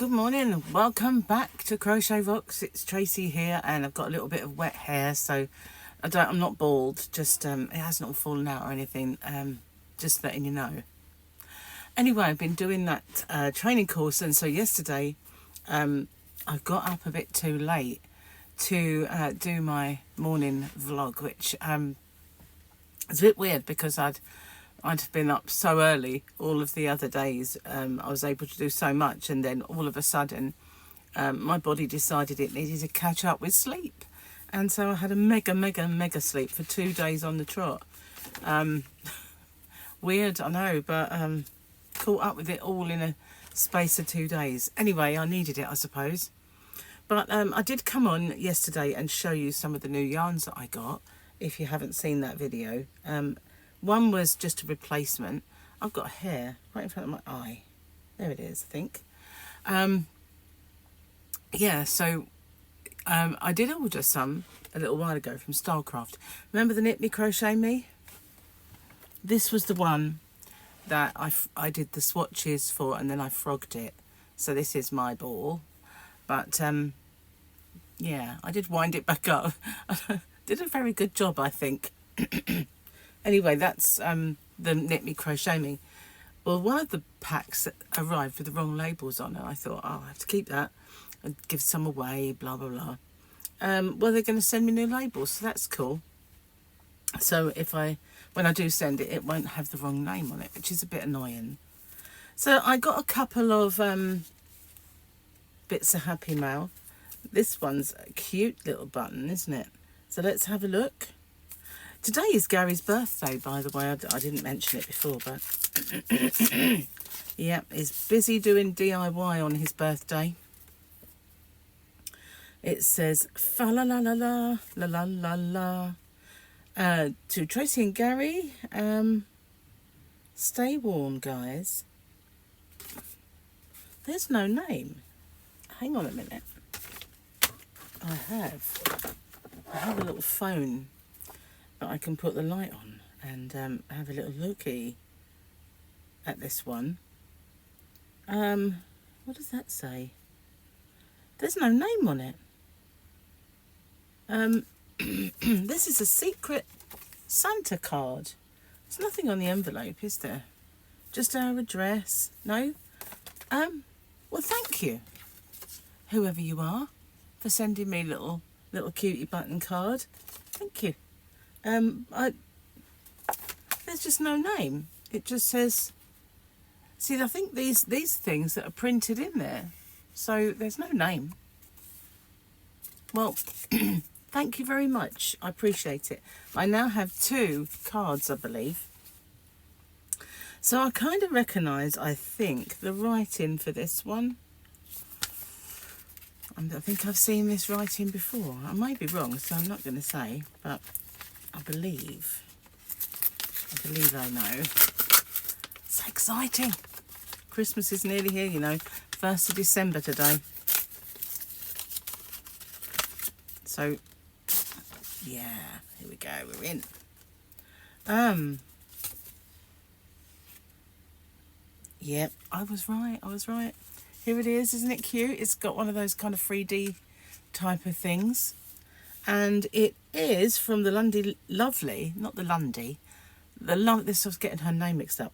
Good morning, welcome back to Crochet Vox. It's Tracy here, and I've got a little bit of wet hair, so I'm not bald, just it hasn't all fallen out or anything, just letting you know. Anyway, I've been doing that training course, and so yesterday I got up a bit too late to do my morning vlog, which is a bit weird because I'd been up so early all of the other days. I was able to do so much, and then all of a sudden my body decided it needed to catch up with sleep, and so I had a mega sleep for 2 days on the trot. Weird, I know, but caught up with it all in a space of 2 days. Anyway, I needed it, I suppose. But I did come on yesterday and show you some of the new yarns that I got, if you haven't seen that video. One was just a replacement. I've got hair right in front of my eye. There it is, I think. Yeah, so I did order some a little while ago from Stylecraft. Remember the Knit Me Crochet Me? This was the one that I did the swatches for, and then I frogged it. So this is my ball. But yeah, I did wind it back up. Did a very good job, I think. Anyway, that's the Knit Me Crochet Me. Well, one of the packs arrived with the wrong labels on, and I thought, oh, I have to keep that and give some away, blah, blah, blah. Well, they're going to send me new labels, so that's cool. So when I do send it, it won't have the wrong name on it, which is a bit annoying. So I got a couple of bits of Happy Mail. This one's a cute little button, isn't it? So let's have a look. Today is Gary's birthday, by the way. I didn't mention it before, but yeah, he's busy doing DIY on his birthday. It says fa la la la la la la la la. To Tracy and Gary, stay warm, guys. There's no name. Hang on a minute. I have a little phone that I can put the light on and have a little looky at this one. What does that say? There's no name on it. This is a secret Santa card. There's nothing on the envelope, is there? Just our address. No? Well, thank you, whoever you are, for sending me little cutie button card. Thank you. There's just no name. It just says, see, I think these things that are printed in there, so there's no name. Well, thank you very much. I appreciate it. I now have 2 cards, I believe. So I kind of recognise, I think, the writing for this one. I think I've seen this writing before. I may be wrong, so I'm not going to say, but I believe I know. So exciting. Christmas is nearly here, you know. 1st of December today. So, yeah, here we go, we're in. Yep, I was right. Here it is, isn't it cute? It's got one of those kind of 3D type of things. And it is from the lovely, not the Lundy, this I was getting her name mixed up.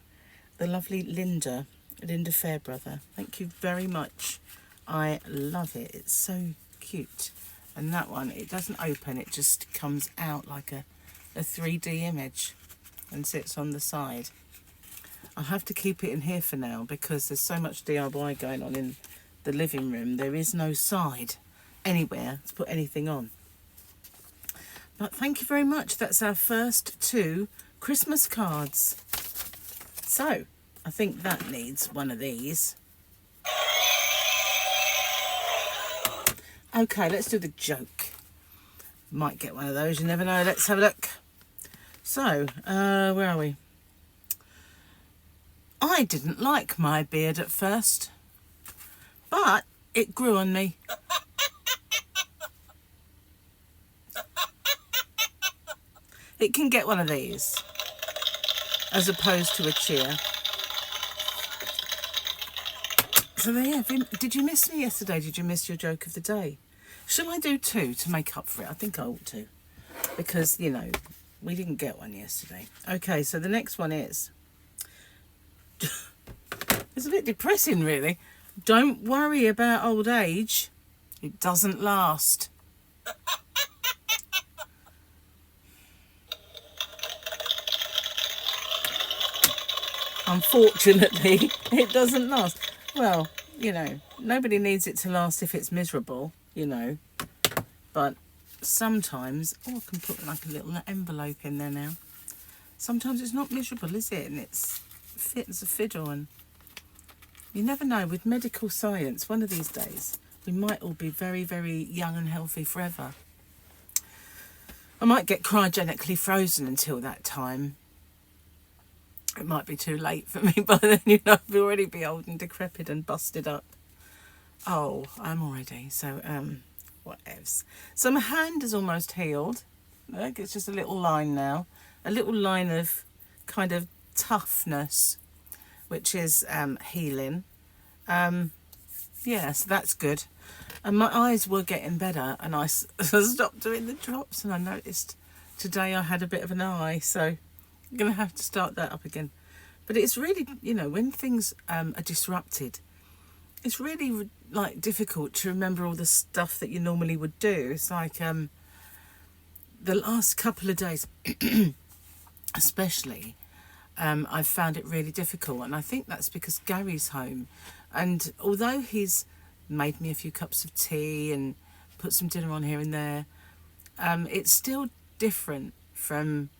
The lovely Linda Fairbrother. Thank you very much. I love it. It's so cute. And that one, it doesn't open, it just comes out like a 3D image and sits on the side. I'll have to keep it in here for now because there's so much DIY going on in the living room. There is no side anywhere to put anything on. But thank you very much. That's our first 2 Christmas cards. So, I think that needs one of these. Okay, let's do the joke. Might get one of those, you never know. Let's have a look. So, where are we? I didn't like my beard at first, but it grew on me. It can get one of these as opposed to a cheer. So there, yeah, did you miss me yesterday? Did you miss your joke of the day? Shall I do 2 to make up for it? I think I ought to. Because, you know, we didn't get one yesterday. Okay, so the next one is... It's a bit depressing, really. Don't worry about old age. It doesn't last. Unfortunately, it doesn't last. Well, you know, nobody needs it to last if it's miserable, you know. But sometimes... Oh, I can put like a little envelope in there now. Sometimes it's not miserable, is it? And it's fit as a fiddle. And you never know. With medical science, one of these days, we might all be very, very young and healthy forever. I might get cryogenically frozen until that time. It might be too late for me by then, you know, I'll already be old and decrepit and busted up. Oh, I'm already. So, whatevs. So my hand is almost healed. Look, it's just a little line now. A little line of kind of toughness, which is healing. Yeah, so that's good. And my eyes were getting better, and I stopped doing the drops, and I noticed today I had a bit of an eye, so I'm going to have to start that up again. But it's really, you know, when things are disrupted, it's really like difficult to remember all the stuff that you normally would do. It's like the last couple of days, especially, I've found it really difficult. And I think that's because Gary's home. And although he's made me a few cups of tea and put some dinner on here and there, it's still different from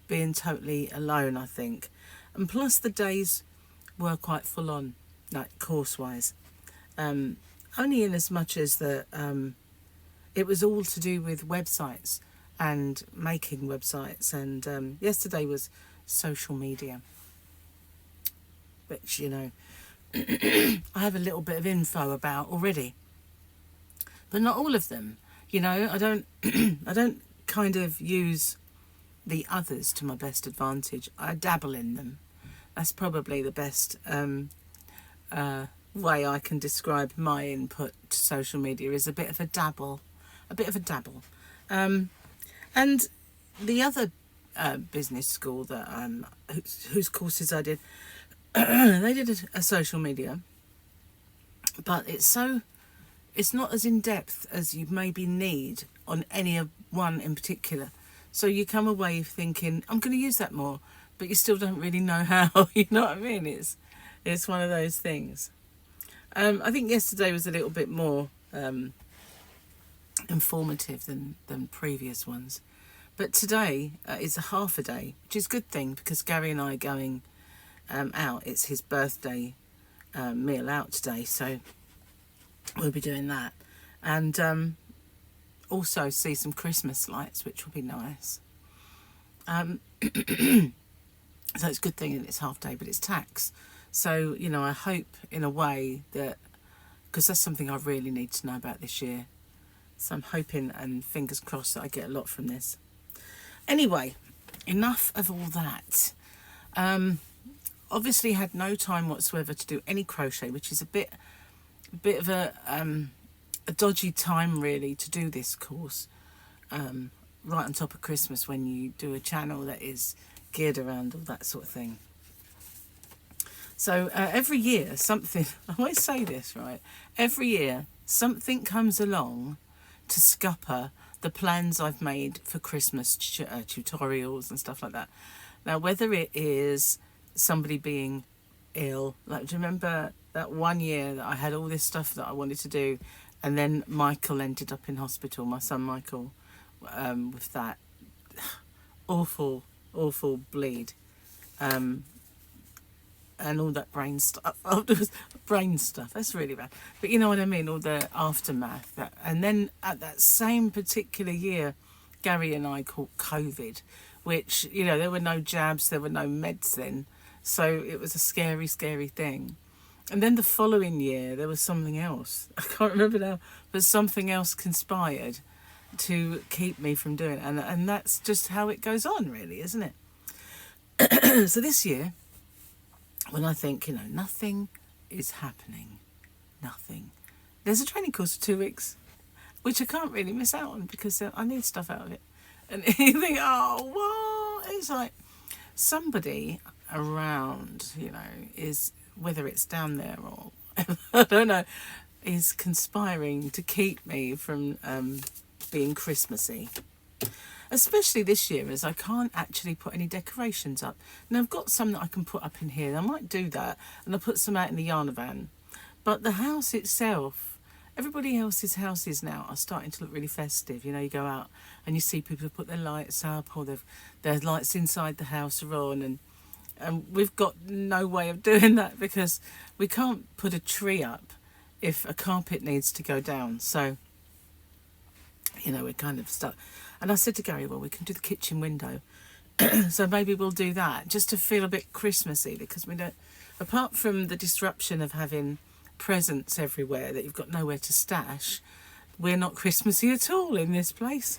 being totally alone, I think. And plus the days were quite full on, like course-wise. Only in as much as that it was all to do with websites and making websites. And yesterday was social media, which, you know, I have a little bit of info about already, but not all of them. You know, I don't I don't kind of use the others to my best advantage. I dabble in them. That's probably the best way I can describe my input to social media, is a bit of a dabble. And the other business school that whose courses I did, they did a social media, but it's not as in depth as you maybe need on any one in particular. So you come away thinking, I'm going to use that more, but you still don't really know how. You know what I mean? It's one of those things. I think yesterday was a little bit more informative than previous ones. But today is a half a day, which is a good thing, because Gary and I are going out. It's his birthday meal out today, so we'll be doing that. And also see some Christmas lights, which will be nice. So it's a good thing that it's half day, but it's tax. So, you know, I hope in a way that, because that's something I really need to know about this year. So I'm hoping and fingers crossed that I get a lot from this. Anyway, enough of all that. Obviously had no time whatsoever to do any crochet, which is a bit of a dodgy time really to do this course, right on top of Christmas, when you do a channel that is geared around all that sort of thing. So every year something, I always say this, right, every year something comes along to scupper the plans I've made for Christmas tutorials and stuff like that. Now, whether it is somebody being ill, like, do you remember that one year that I had all this stuff that I wanted to do, and then Michael ended up in hospital, my son Michael, with that awful bleed, and all that brain stuff afterwards. Brain stuff, that's really bad, but you know what I mean, all the aftermath. And then at that same particular year, Gary and I caught COVID, which, you know, there were no jabs, there were no meds then, so it was a scary thing. And then the following year there was something else, I can't remember now, but something else conspired to keep me from doing it, and that's just how it goes on really, isn't it? So this year, when I think, you know, nothing is happening, Nothing. There's a training course for 2 weeks, which I can't really miss out on because I need stuff out of it. And you think, oh, what? It's like somebody around, you know, is, whether it's down there or I don't know, is conspiring to keep me from being Christmassy. Especially this year, as I can't actually put any decorations up. Now, I've got some that I can put up in here. I might do that, and I'll put some out in the yarn van. But the house itself, everybody else's houses now are starting to look really festive. You know, you go out and you see people put their lights up, or their lights inside the house are on, and we've got no way of doing that because we can't put a tree up if a carpet needs to go down. So, you know, we're kind of stuck. And I said to Gary, well, we can do the kitchen window. So maybe we'll do that just to feel a bit Christmassy, because we don't, apart from the disruption of having presents everywhere that you've got nowhere to stash, we're not Christmassy at all in this place.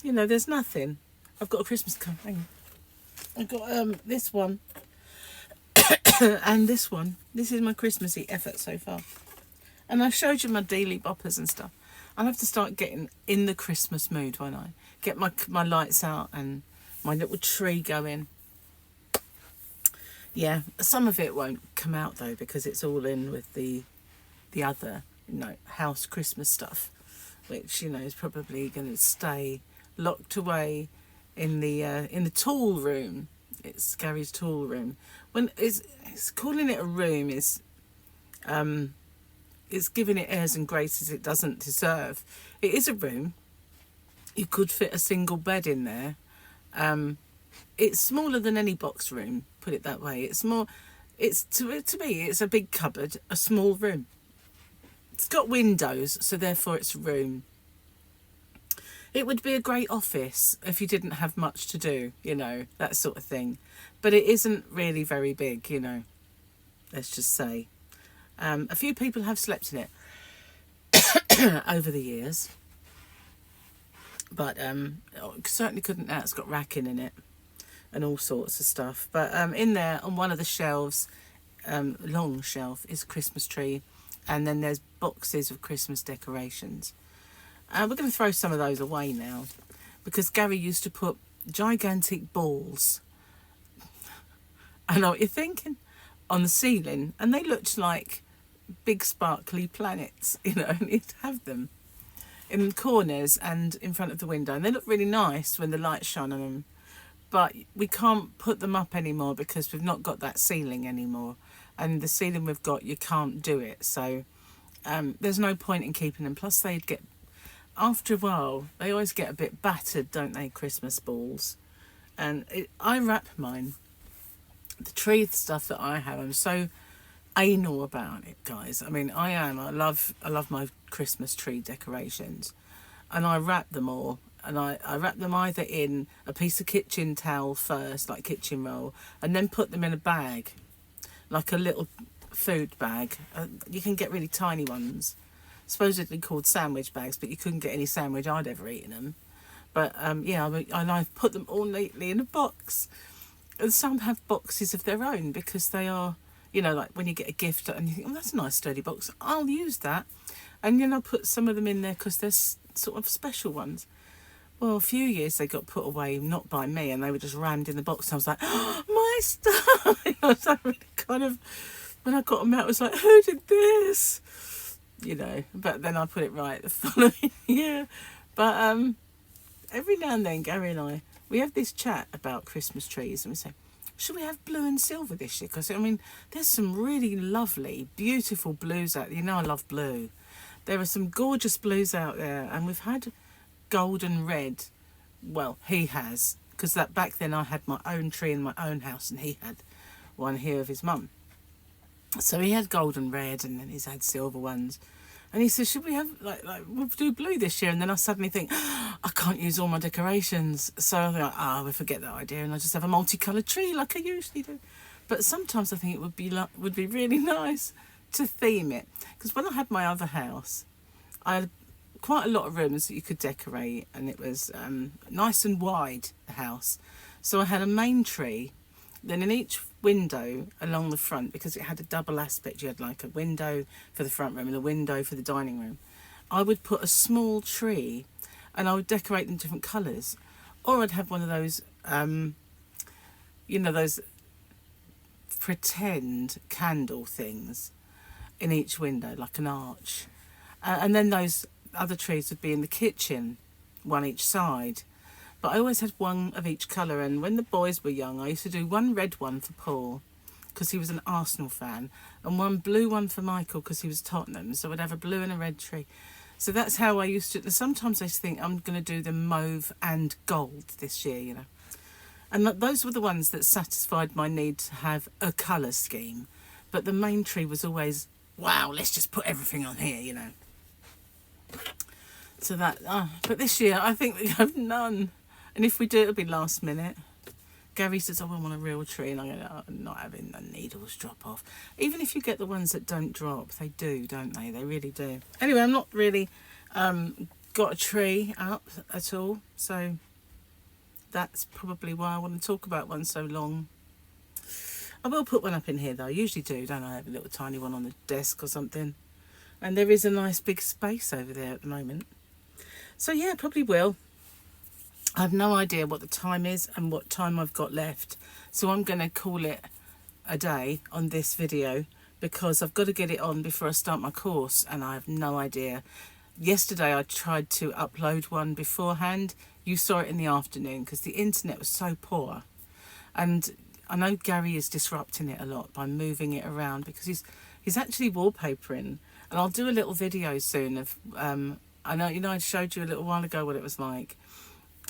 You know, there's nothing. I've got a Christmas card. Hang on. I've got this one and this one. This is my Christmassy effort so far. And I showed you my daily boppers and stuff. I'll have to start getting in the Christmas mood, won't I? Get my lights out and my little tree going. Yeah, some of it won't come out though because it's all in with the other, you know, house Christmas stuff, which, you know, is probably going to stay locked away in the tool room. It's Gary's tool room. When it's calling it a room is giving it airs and graces it doesn't deserve. It is a room. You could fit a single bed in there. It's smaller than any box room, put it that way. It's more, it's to me, it's a big cupboard, a small room. It's got windows, so therefore it's a room. It would be a great office if you didn't have much to do, you know, that sort of thing. But it isn't really very big, you know, let's just say. A few people have slept in it over the years. But certainly couldn't now. It's got racking in it and all sorts of stuff. But in there, on one of the shelves, long shelf, is a Christmas tree. And then there's boxes of Christmas decorations. We're going to throw some of those away now, because Gary used to put gigantic balls, I know what you're thinking, on the ceiling, and they looked like big sparkly planets, you know, and he'd have them in corners and in front of the window, and they look really nice when the light shone on them. But we can't put them up anymore because we've not got that ceiling anymore, and the ceiling we've got, you can't do it. So there's no point in keeping them. Plus they'd get, after a while, they always get a bit battered, don't they, Christmas balls? And I wrap mine, the tree stuff that I have, I'm so anal about it, guys. I mean, I love my Christmas tree decorations, and I wrap them all, and I wrap them either in a piece of kitchen towel first, like kitchen roll, and then put them in a bag, like a little food bag. You can get really tiny ones, supposedly called sandwich bags, but you couldn't get any sandwich I'd ever eaten them. But yeah, and I've put them all neatly in a box, and some have boxes of their own because they are, you know, like when you get a gift and you think, oh, that's a nice sturdy box, I'll use that. And then I'll put some of them in there because they're sort of special ones. Well, a few years they got put away, not by me, and they were just rammed in the box. And I was like, oh, my stuff! I was like, really kind of, when I got them out, I was like, who did this? You know, but then I put it right the following year. But every now and then, Gary and we have this chat about Christmas trees, and we say, should we have blue and silver this year? Because, I mean, there's some really lovely, beautiful blues out there. You know I love blue. There are some gorgeous blues out there, and we've had gold and red. Well, he has, because that back then I had my own tree in my own house, and he had one here of his mum. So he had gold and red, and then he's had silver ones. And he said, should we have, like we'll do blue this year? And then I suddenly think, oh, I can't use all my decorations. So I think, we forget that idea, and I just have a multicoloured tree like I usually do. But sometimes I think it would be really nice to theme it. Because when I had my other house, I had quite a lot of rooms that you could decorate, and it was nice and wide, the house. So I had a main tree, Then in each window along the front, because it had a double aspect, you had like a window for the front room and a window for the dining room, I would put a small tree and I would decorate them different colours. Or I'd have one of those, you know, those pretend candle things in each window, like an arch. And then those other trees would be in the kitchen, one each side. But I always had one of each colour, and when the boys were young, I used to do one red one for Paul, because he was an Arsenal fan, and one blue one for Michael, because he was Tottenham, so I'd have a blue and a red tree. So that's how I used to, and sometimes I think I'm going to do the mauve and gold this year, you know. And those were the ones that satisfied my need to have a colour scheme. But the main tree was always, wow, let's just put everything on here, you know. So that, but this year I think we have none. And if we do, it'll be last minute. Gary says, oh, I want a real tree. And I'm going, oh, I'm not having the needles drop off. Even if you get the ones that don't drop, they do, don't they? They really do. Anyway, I'm not really got a tree up at all. So that's probably why I want to talk about one so long. I will put one up in here, though. I usually do, don't I? I have a little tiny one on the desk or something. And there is a nice big space over there at the moment. So, yeah, probably will. I have no idea what the time is and what time I've got left. So I'm going to call it a day on this video because I've got to get it on before I start my course and I have no idea. Yesterday I tried to upload one beforehand. You saw it in the afternoon because the internet was so poor. And I know Gary is disrupting it a lot by moving it around because he's actually wallpapering. And I'll do a little video soon of, I know, you know, I showed you a little while ago what it was like.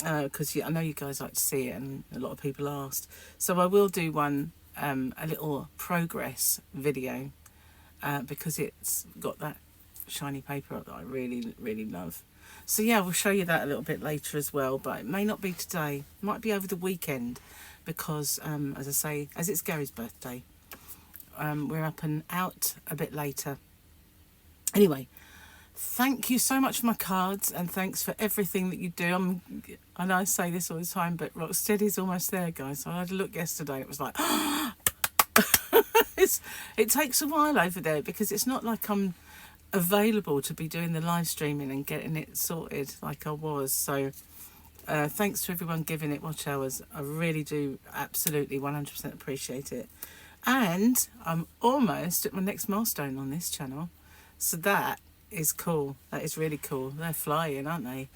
Because I know you guys like to see it and a lot of people asked. So I will do one, a little progress video because it's got that shiny paper up that I really, really love. So yeah, we'll show you that a little bit later as well, but it may not be today. It might be over the weekend because, as I say, as it's Gary's birthday, we're up and out a bit later. Anyway, thank you so much for my cards and thanks for everything that you do. I know I say this all the time, but Rocksteady's almost there, guys. I had a look yesterday. It was like, it takes a while over there because it's not like I'm available to be doing the live streaming and getting it sorted like I was. So thanks to everyone giving it watch hours. I really do absolutely 100% appreciate it. And I'm almost at my next milestone on this channel. So that is cool. That is really cool. They're flying, aren't they?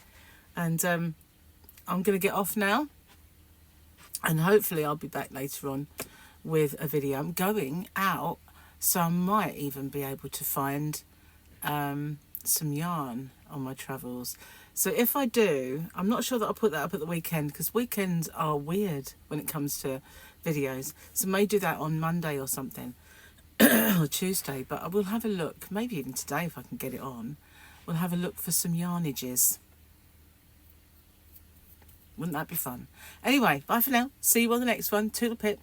And I'm going to get off now. And hopefully I'll be back later on with a video. I'm going out, so I might even be able to find some yarn on my travels. So if I do, I'm not sure that I'll put that up at the weekend because weekends are weird when it comes to videos. So I may do that on Monday or something. Or Tuesday, but I will have a look, maybe even today if I can get it on. We'll have a look for some yarnages. Wouldn't that be fun? Anyway, bye for now. See you on the next one. Toodle pip.